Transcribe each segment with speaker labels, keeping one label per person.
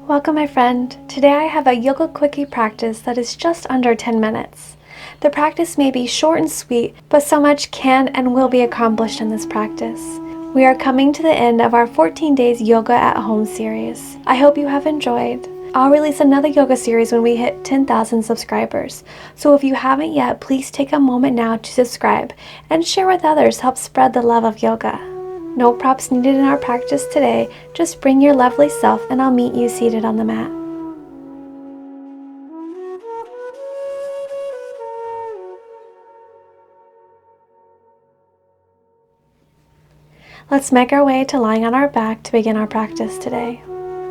Speaker 1: Welcome, my friend. Today I have a yoga quickie practice that is just under 10 minutes. The practice may be short and sweet, but so much can and will be accomplished in this practice. We are coming to the end of our 14 days yoga at home series. I hope you have enjoyed. I'll release another yoga series when we hit 10,000 subscribers. So if you haven't yet, please take a moment now to subscribe and share with others. Help spread the love of yoga. No props needed in our practice today. Just bring your lovely self and I'll meet you seated on the mat. Let's make our way to lying on our back to begin our practice today.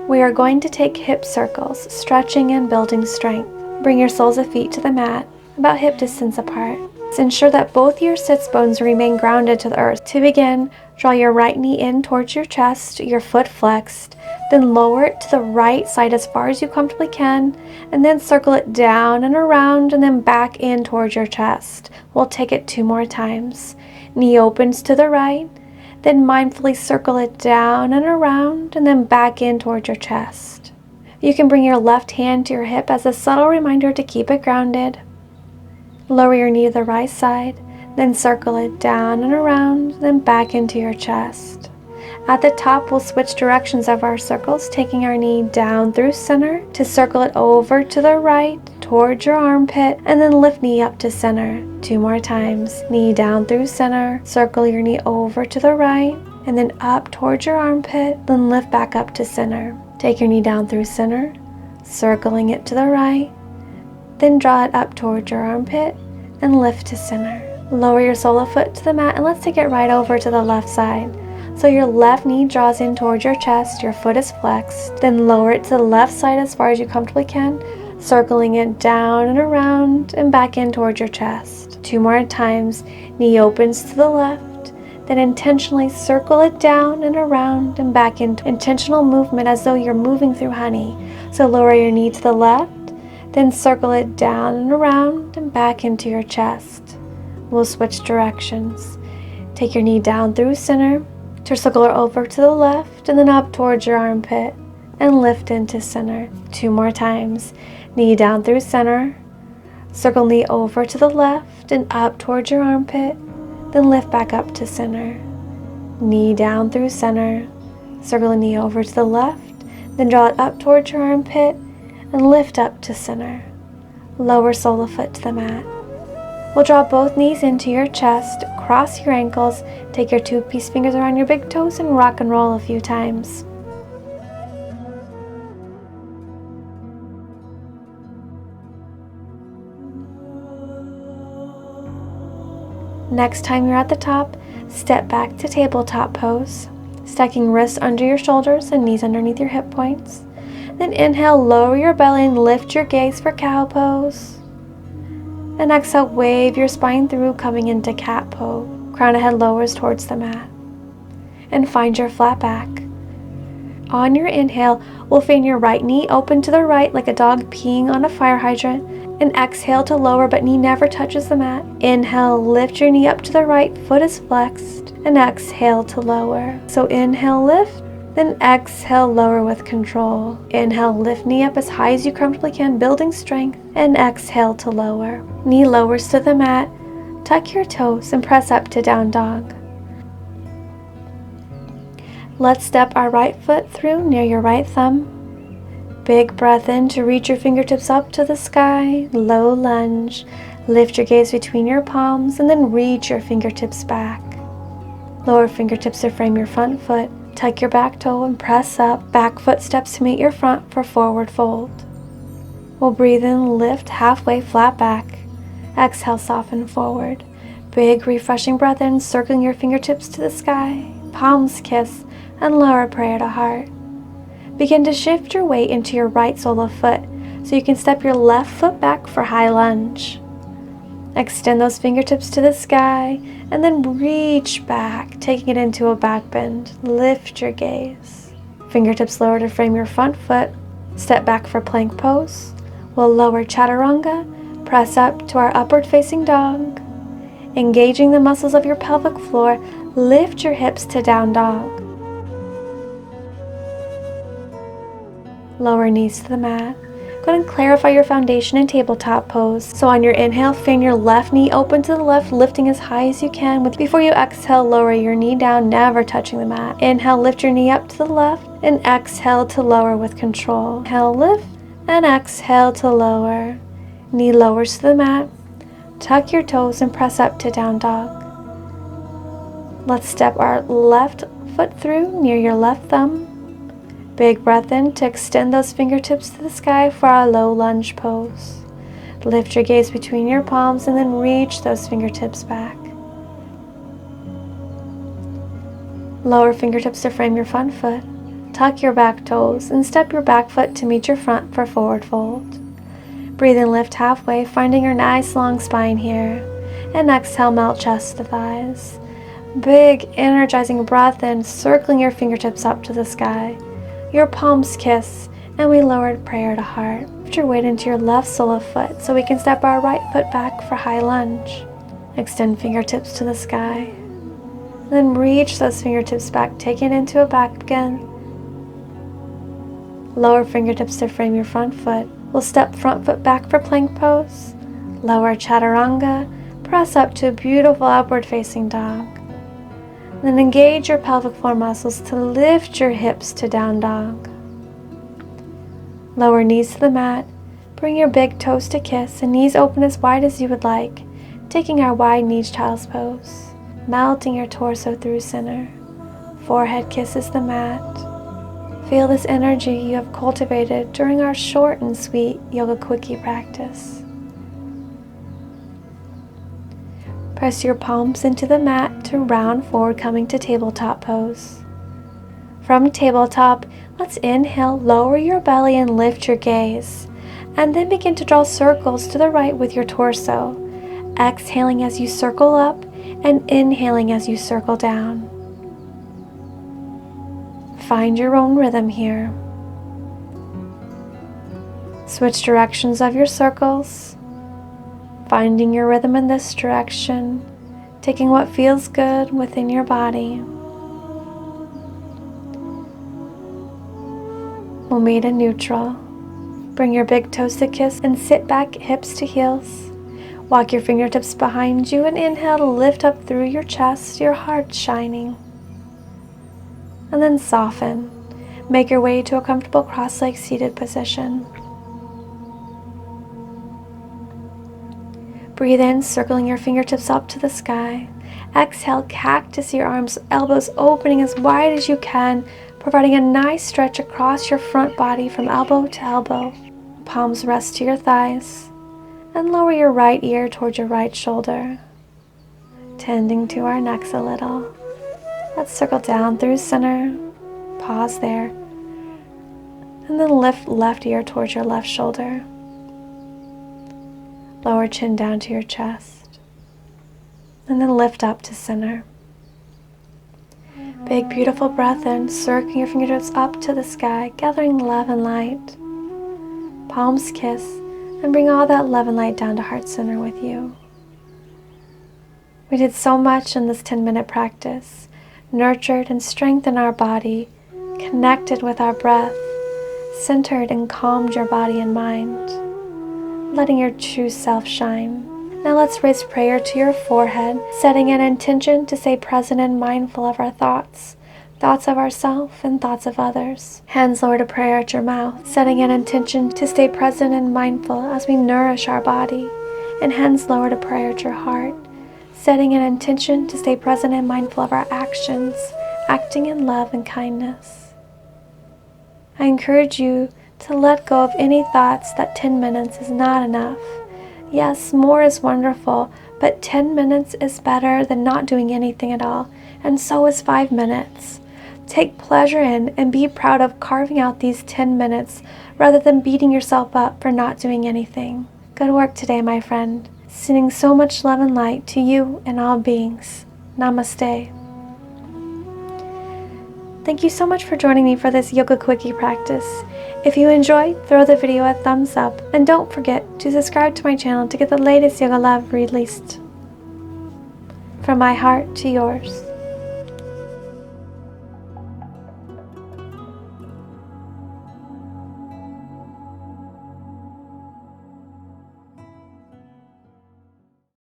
Speaker 1: We are going to take hip circles, stretching and building strength. Bring your soles of feet to the mat, about hip distance apart. Ensure that both your sits bones remain grounded to the earth. To begin, draw your right knee in towards your chest, your foot flexed, then lower it to the right side as far as you comfortably can, and then circle it down and around and then back in towards your chest. We'll take it 2 more times. Knee opens to the right, then mindfully circle it down and around and then back in towards your chest. You can bring your left hand to your hip as a subtle reminder to keep it grounded. Lower your knee to the right side, then circle it down and around, then back into your chest. At the top, we'll switch directions of our circles, taking our knee down through center to circle it over to the right towards your armpit, and then lift knee up to center. 2 more times. Knee down through center, circle your knee over to the right, and then up towards your armpit, then lift back up to center. Take your knee down through center, circling it to the right, then draw it up towards your armpit and lift to center. Lower your sole of foot to the mat and let's take it right over to the left side. So your left knee draws in towards your chest, your foot is flexed, then lower it to the left side as far as you comfortably can, circling it down and around and back in towards your chest. 2 more times. Knee opens to the left, then intentionally circle it down and around and back into intentional movement as though you're moving through honey. So lower your knee to the left, then circle it down and around and back into your chest. We'll switch directions. Take your knee down through center, to circle it over to the left and then up towards your armpit and lift into center. 2 more times. Knee down through center, circle knee over to the left and up towards your armpit, then lift back up to center. Knee down through center, circle the knee over to the left, then draw it up towards your armpit and lift up to center. Lower sole of foot to the mat. We'll draw both knees into your chest, cross your ankles, take your 2 peace fingers around your big toes and rock and roll a few times. Next time you're at the top, step back to tabletop pose, stacking wrists under your shoulders and knees underneath your hip points. Then inhale, lower your belly and lift your gaze for cow pose. And exhale, wave your spine through, coming into cat pose. Crown of head lowers towards the mat. And find your flat back. On your inhale, we'll fan your right knee open to the right like a dog peeing on a fire hydrant. And exhale to lower, but knee never touches the mat. Inhale, lift your knee up to the right, foot is flexed. And exhale to lower. So inhale, lift. Then exhale, lower with control. Inhale, lift knee up as high as you comfortably can, building strength. And exhale to lower. Knee lowers to the mat. Tuck your toes and press up to down dog. Let's step our right foot through near your right thumb. Big breath in to reach your fingertips up to the sky. Low lunge. Lift your gaze between your palms and then reach your fingertips back. Lower fingertips to frame your front foot. Tuck your back toe and press up. Back foot steps to meet your front for forward fold. We'll breathe in, lift halfway, flat back. Exhale, soften forward. Big refreshing breath in, circling your fingertips to the sky. Palms kiss and lower prayer to heart. Begin to shift your weight into your right sole of foot so you can step your left foot back for high lunge. Extend those fingertips to the sky and then reach back, taking it into a back bend. Lift your gaze. Fingertips lower to frame your front foot. Step back for plank pose. We'll lower chaturanga, press up to our upward facing dog. Engaging the muscles of your pelvic floor, lift your hips to down dog. Lower knees to the mat. Go ahead and clarify your foundation in tabletop pose. So on your inhale, fan your left knee open to the left, lifting as high as you can. Before you exhale, lower your knee down, never touching the mat. Inhale, lift your knee up to the left, and exhale to lower with control. Inhale, lift, and exhale to lower. Knee lowers to the mat. Tuck your toes and press up to down dog. Let's step our left foot through near your left thumb. Big breath in to extend those fingertips to the sky for our low lunge pose. Lift your gaze between your palms and then reach those fingertips back. Lower fingertips to frame your front foot. Tuck your back toes and step your back foot to meet your front for forward fold. Breathe and lift halfway, finding your nice long spine here. And exhale, melt chest to thighs. Big energizing breath in, circling your fingertips up to the sky. Your palms kiss, and we lowered prayer to heart. Lift your weight into your left sole of foot so we can step our right foot back for high lunge. Extend fingertips to the sky. Then reach those fingertips back, taking it into a back again. Lower fingertips to frame your front foot. We'll step front foot back for plank pose. Lower chaturanga. Press up to a beautiful upward facing dog. Then engage your pelvic floor muscles to lift your hips to down dog. Lower knees to the mat. Bring your big toes to kiss and knees open as wide as you would like, taking our wide knees child's pose. Melting your torso through center. Forehead kisses the mat. Feel this energy you have cultivated during our short and sweet yoga quickie practice. Press your palms into the mat to round forward, coming to tabletop pose. From tabletop, let's inhale, lower your belly and lift your gaze. And then begin to draw circles to the right with your torso. Exhaling as you circle up and inhaling as you circle down. Find your own rhythm here. Switch directions of your circles. Finding your rhythm in this direction, taking what feels good within your body. We'll meet in neutral. Bring your big toes to kiss and sit back, hips to heels. Walk your fingertips behind you and inhale to lift up through your chest, your heart shining. And then soften. Make your way to a comfortable cross-legged seated position. Breathe in, circling your fingertips up to the sky. Exhale, cactus your arms, elbows opening as wide as you can, providing a nice stretch across your front body from elbow to elbow. Palms rest to your thighs. And lower your right ear towards your right shoulder. Tending to our necks a little. Let's circle down through center. Pause there. And then lift left ear towards your left shoulder. Lower chin down to your chest. And then lift up to center. Big beautiful breath in, circling your fingertips up to the sky, gathering love and light. Palms kiss, and bring all that love and light down to heart center with you. We did so much in this 10-minute practice, nurtured and strengthened our body, connected with our breath, centered and calmed your body and mind, letting your true self shine. Now let's raise prayer to your forehead, setting an intention to stay present and mindful of our thoughts of ourselves and thoughts of others. Hands lower to prayer at your mouth, setting an intention to stay present and mindful as we nourish our body. And hands lower to prayer at your heart, setting an intention to stay present and mindful of our actions, acting in love and kindness. I encourage you to let go of any thoughts that 10 minutes is not enough. Yes, more is wonderful, but 10 minutes is better than not doing anything at all, and so is 5 minutes. Take pleasure in and be proud of carving out these 10 minutes rather than beating yourself up for not doing anything. Good work today, my friend. Sending so much love and light to you and all beings. Namaste. Thank you so much for joining me for this yoga quickie practice. If you enjoyed, throw the video a thumbs up, and don't forget to subscribe to my channel to get the latest yoga love released. From my heart to yours.